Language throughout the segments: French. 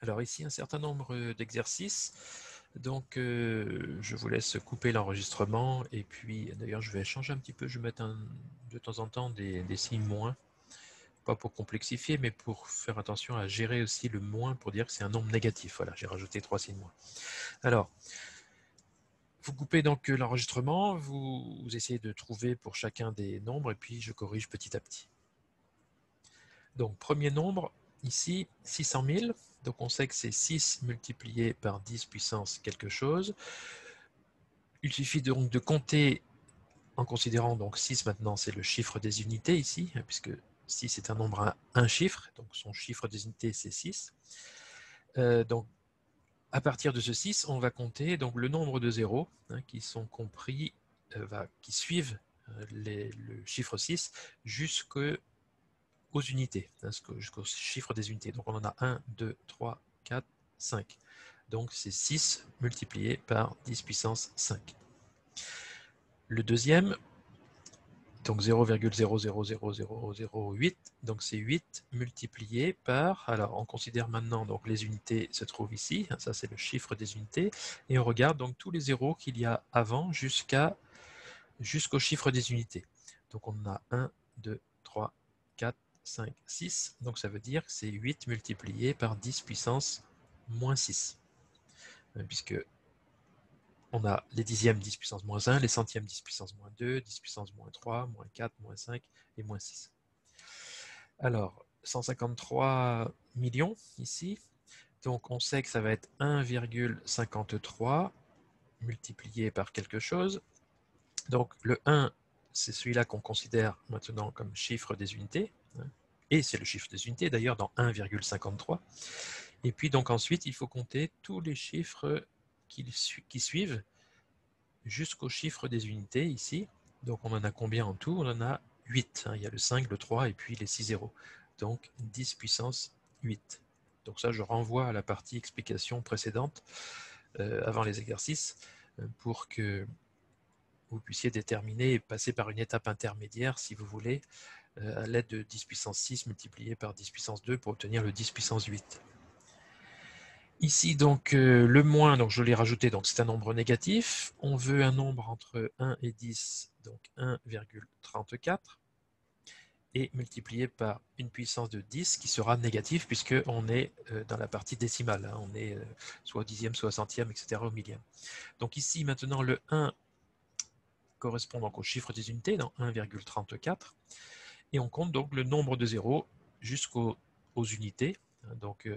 Alors ici, un certain nombre d'exercices. Donc, je vous laisse couper l'enregistrement. Et puis, d'ailleurs, je vais changer un petit peu. Je vais mettre de temps en temps des signes moins. Pas pour complexifier, mais pour faire attention à gérer aussi le moins pour dire que c'est un nombre négatif. Voilà, j'ai rajouté 3 signes moins. Alors, vous coupez donc l'enregistrement. Vous essayez de trouver pour chacun des nombres. Et puis, je corrige petit à petit. Donc, premier nombre, ici, 600 000. Donc, on sait que c'est 6 multiplié par 10 puissance quelque chose. Il suffit donc de compter en considérant donc 6 maintenant, c'est le chiffre des unités ici, puisque 6 est un nombre à un chiffre, donc son chiffre des unités c'est 6. Donc, à partir de ce 6, on va compter donc le nombre de zéros qui sont compris, qui suivent le chiffre 6 jusqu'aux unités, jusqu'au chiffre des unités. Donc on en a 1, 2, 3, 4, 5. Donc c'est 6 multiplié par 10 puissance 5. Le deuxième, donc 0,000008, donc c'est 8 multiplié par, alors on considère maintenant, donc les unités se trouvent ici, ça c'est le chiffre des unités, et on regarde donc tous les zéros qu'il y a avant jusqu'au chiffre des unités. Donc on a 1, 2, 3, 4, 5, 6, donc ça veut dire que c'est 8 multiplié par 10 puissance moins 6, puisque on a les dixièmes 10 puissance moins 1, les centièmes 10 puissance moins 2, 10 puissance moins 3, moins 4, moins 5 et moins 6. Alors, 153 millions ici. Donc, on sait que ça va être 1,53 multiplié par quelque chose. Donc, le 1, c'est celui-là qu'on considère maintenant comme chiffre des unités. Et c'est le chiffre des unités, d'ailleurs, dans 1,53. Et puis, donc, ensuite, il faut compter tous les chiffres qui suivent jusqu'au chiffre des unités ici. Donc on en a combien en tout? On en a 8. Il y a le 5, le 3 et puis les 6 zéros. Donc 10 puissance 8. Donc ça, je renvoie à la partie explication précédente, avant les exercices, pour que vous puissiez déterminer et passer par une étape intermédiaire, si vous voulez, à l'aide de 10 puissance 6 multiplié par 10 puissance 2 pour obtenir le 10 puissance 8. Ici, donc, le moins, donc je l'ai rajouté, donc c'est un nombre négatif. On veut un nombre entre 1 et 10, donc 1,34, et multiplié par une puissance de 10 qui sera négative puisqu'on est dans la partie décimale. On est soit au dixième, soit au centième, etc., au millième. Donc ici, maintenant, le 1 correspond donc au chiffre des unités, dans 1,34, et on compte donc le nombre de zéros jusqu'aux unités, donc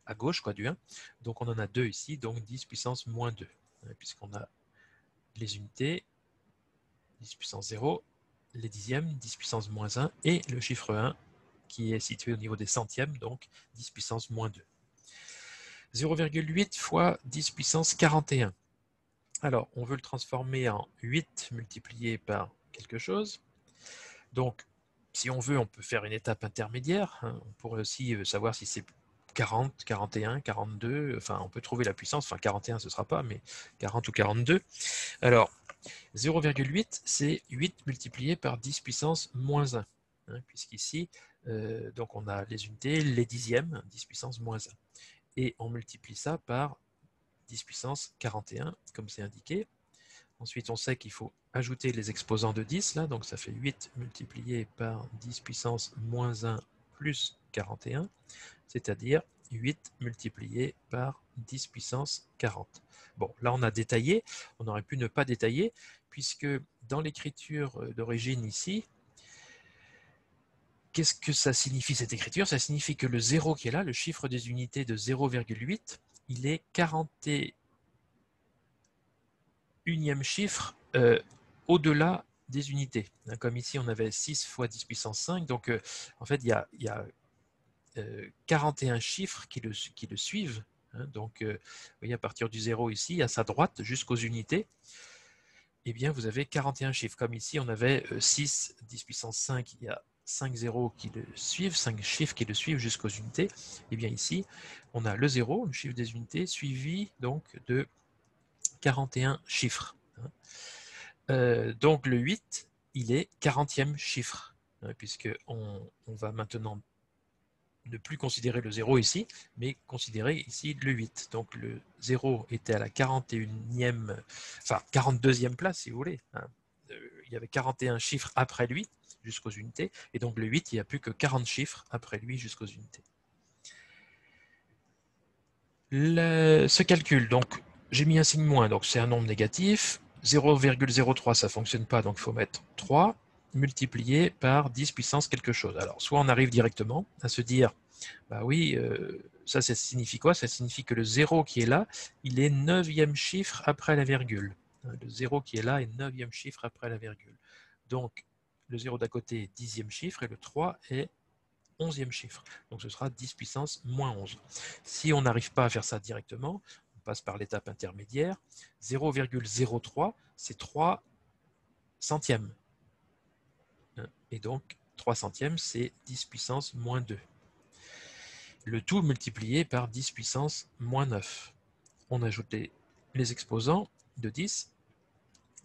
à gauche, quoi, du 1. Donc on en a 2 ici, donc 10 puissance moins 2, puisqu'on a les unités, 10 puissance 0, les dixièmes, 10 puissance moins 1, et le chiffre 1, qui est situé au niveau des centièmes, donc 10 puissance moins 2. 0,8 fois 10 puissance 41. Alors, on veut le transformer en 8 multiplié par quelque chose. Donc, si on veut, on peut faire une étape intermédiaire. On pourrait aussi savoir si c'est 40, 41, 42, enfin on peut trouver la puissance, enfin 41 ce ne sera pas, mais 40 ou 42. Alors 0,8 c'est 8 multiplié par 10 puissance moins 1, puisqu'ici donc on a les unités, les dixièmes, 10 puissance moins 1. Et on multiplie ça par 10 puissance 41, comme c'est indiqué. Ensuite, on sait qu'il faut ajouter les exposants de 10, là, donc ça fait 8 multiplié par 10 puissance moins 1 plus 41, c'est-à-dire 8 multiplié par 10 puissance 40. Bon, là on a détaillé, on aurait pu ne pas détailler, puisque dans l'écriture d'origine ici, qu'est-ce que ça signifie cette écriture? Ça signifie que le 0 qui est là, le chiffre des unités de 0,8, il est 41e chiffre au-delà des unités. Comme ici, on avait 6 fois 10 puissance 5, donc en fait, il y a 41 chiffres qui le suivent. Donc, vous voyez, à partir du 0 ici, à sa droite, jusqu'aux unités, eh bien, vous avez 41 chiffres. Comme ici, on avait 6, 10 puissance 5, il y a 5 zéros qui le suivent, 5 chiffres qui le suivent jusqu'aux unités. Eh bien, ici, on a le 0, le chiffre des unités, suivi donc de 41 chiffres. Donc, le 8, il est 40e chiffre, puisqu'on va maintenant ne plus considérer le 0 ici, mais considérer ici le 8. Donc le 0 était à la 41e, enfin 42e place si vous voulez. Hein. Il y avait 41 chiffres après lui jusqu'aux unités, et donc le 8, il n'y a plus que 40 chiffres après lui jusqu'aux unités. Ce calcul, donc j'ai mis un signe moins, donc c'est un nombre négatif. 0,03, ça ne fonctionne pas, donc il faut mettre 3 multiplié par 10 puissance quelque chose. Alors, soit on arrive directement à se dire, bah oui, ça signifie quoi? Ça signifie que le 0 qui est là, il est 9e chiffre après la virgule. Le 0 qui est là est 9e chiffre après la virgule. Donc, le 0 d'à côté est 10e chiffre et le 3 est 11e chiffre. Donc ce sera 10 puissance moins 11. Si on n'arrive pas à faire ça directement, on passe par l'étape intermédiaire. 0,03, c'est 3 centièmes. Et donc 3 centièmes, c'est 10 puissance moins 2. Le tout multiplié par 10 puissance moins 9. On ajoute les exposants de 10.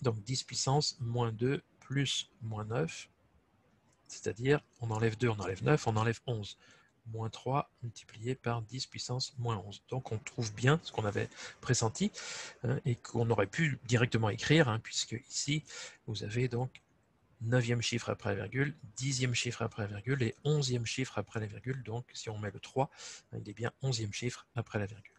Donc 10 puissance moins 2 plus moins 9. C'est-à-dire, on enlève 2, on enlève 9, on enlève 11. Moins 3 multiplié par 10 puissance moins 11. Donc on trouve bien ce qu'on avait pressenti hein, et qu'on aurait pu directement écrire, hein, puisque ici, vous avez donc 9e chiffre après la virgule, 10e chiffre après la virgule et 11e chiffre après la virgule. Donc si on met le 3, il est bien 11e chiffre après la virgule.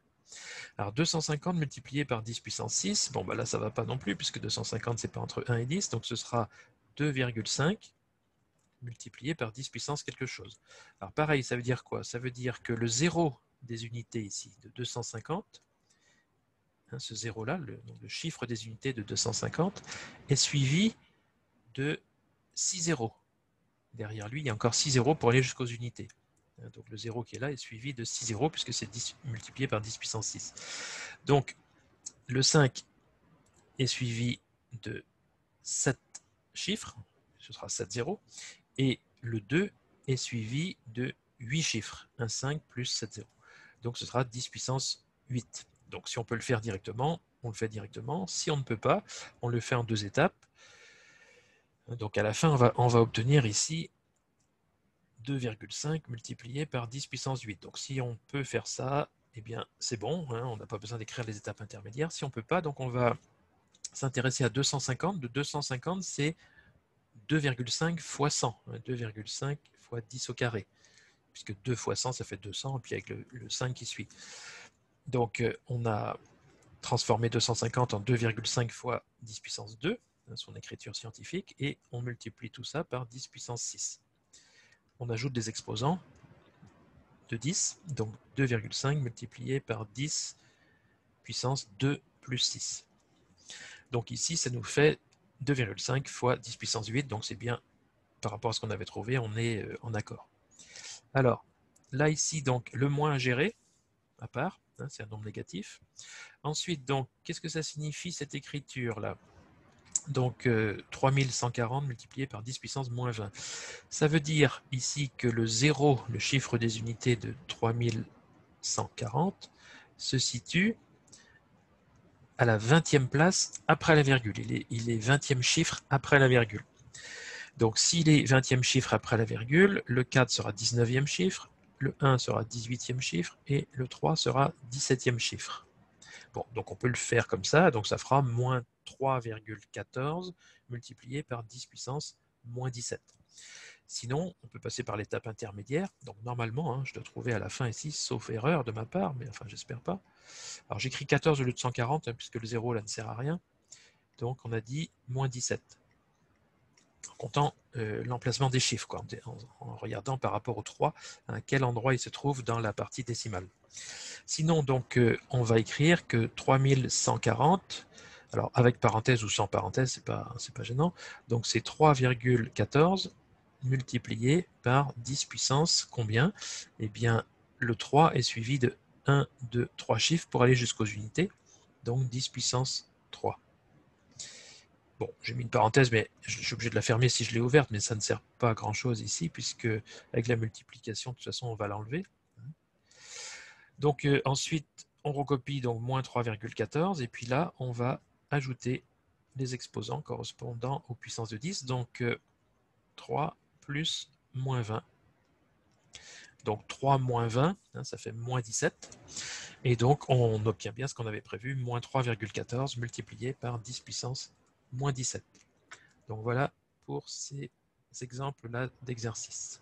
Alors 250 multiplié par 10 puissance 6, bon bah là ça ne va pas non plus, puisque 250 c'est pas entre 1 et 10, donc ce sera 2,5 multiplié par 10 puissance quelque chose. Alors pareil, ça veut dire quoi? Ça veut dire que le 0 des unités ici, de 250, hein, ce 0-là, le chiffre des unités de 250, est suivi de 6 zéros. Derrière lui, il y a encore 6 zéros pour aller jusqu'aux unités. Donc le 0 qui est là est suivi de 6 zéros, puisque c'est 10 multiplié par 10 puissance 6. Donc le 5 est suivi de 7 chiffres, ce sera 7 zéros, et le 2 est suivi de 8 chiffres, un 5 plus 7 zéros. Donc ce sera 10 puissance 8. Donc si on peut le faire directement, on le fait directement. Si on ne peut pas, on le fait en 2 étapes. Donc à la fin, on va obtenir ici 2,5 multiplié par 10 puissance 8. Donc si on peut faire ça, eh bien c'est bon, hein, on n'a pas besoin d'écrire les étapes intermédiaires. Si on ne peut pas, donc on va s'intéresser à 250. De 250, c'est 2,5 fois 100. 2,5 fois 10 au carré. Puisque 2 fois 100, ça fait 200, et puis avec le 5 qui suit. Donc on a transformé 250 en 2,5 fois 10 puissance 2, son écriture scientifique, et on multiplie tout ça par 10 puissance 6. On ajoute des exposants de 10, donc 2,5 multiplié par 10 puissance 2 plus 6. Donc ici, ça nous fait 2,5 fois 10 puissance 8, donc c'est bien, par rapport à ce qu'on avait trouvé, on est en accord. Alors, là ici, donc le moins à gérer, à part, hein, c'est un nombre négatif. Ensuite, donc, qu'est-ce que ça signifie cette écriture-là? Donc 3140 multiplié par 10 puissance moins 20. Ça veut dire ici que le 0, le chiffre des unités de 3140, se situe à la 20e place après la virgule. Il est 20e chiffre après la virgule. Donc s'il est 20e chiffre après la virgule, le 4 sera 19e chiffre, le 1 sera 18e chiffre et le 3 sera 17e chiffre. Bon, donc on peut le faire comme ça, donc ça fera moins 3,14 multiplié par 10 puissance moins 17. Sinon, on peut passer par l'étape intermédiaire. Donc normalement, hein, je dois trouver à la fin ici, sauf erreur de ma part, mais enfin j'espère pas. Alors j'écris 14 au lieu de 140, hein, puisque le 0 là ne sert à rien. Donc on a dit moins 17. En comptant l'emplacement des chiffres, quoi, en regardant par rapport au 3, à quel endroit il se trouve dans la partie décimale. Sinon, donc, on va écrire que 3140, alors avec parenthèse ou sans parenthèse, c'est pas gênant, donc c'est 3,14 multiplié par 10 puissance combien? Eh bien, le 3 est suivi de 1, 2, 3 chiffres pour aller jusqu'aux unités, donc 10 puissance 3. Bon, j'ai mis une parenthèse, mais je suis obligé de la fermer si je l'ai ouverte, mais ça ne sert pas à grand chose ici, puisque avec la multiplication, de toute façon, on va l'enlever. Donc ensuite, on recopie donc moins 3,14, et puis là, on va ajouter les exposants correspondant aux puissances de 10, donc 3 plus moins 20. Donc 3 moins 20, hein, ça fait moins 17. Et donc on obtient bien ce qu'on avait prévu, moins 3,14 multiplié par 10 puissance moins 17. Donc voilà pour ces exemples-là d'exercice.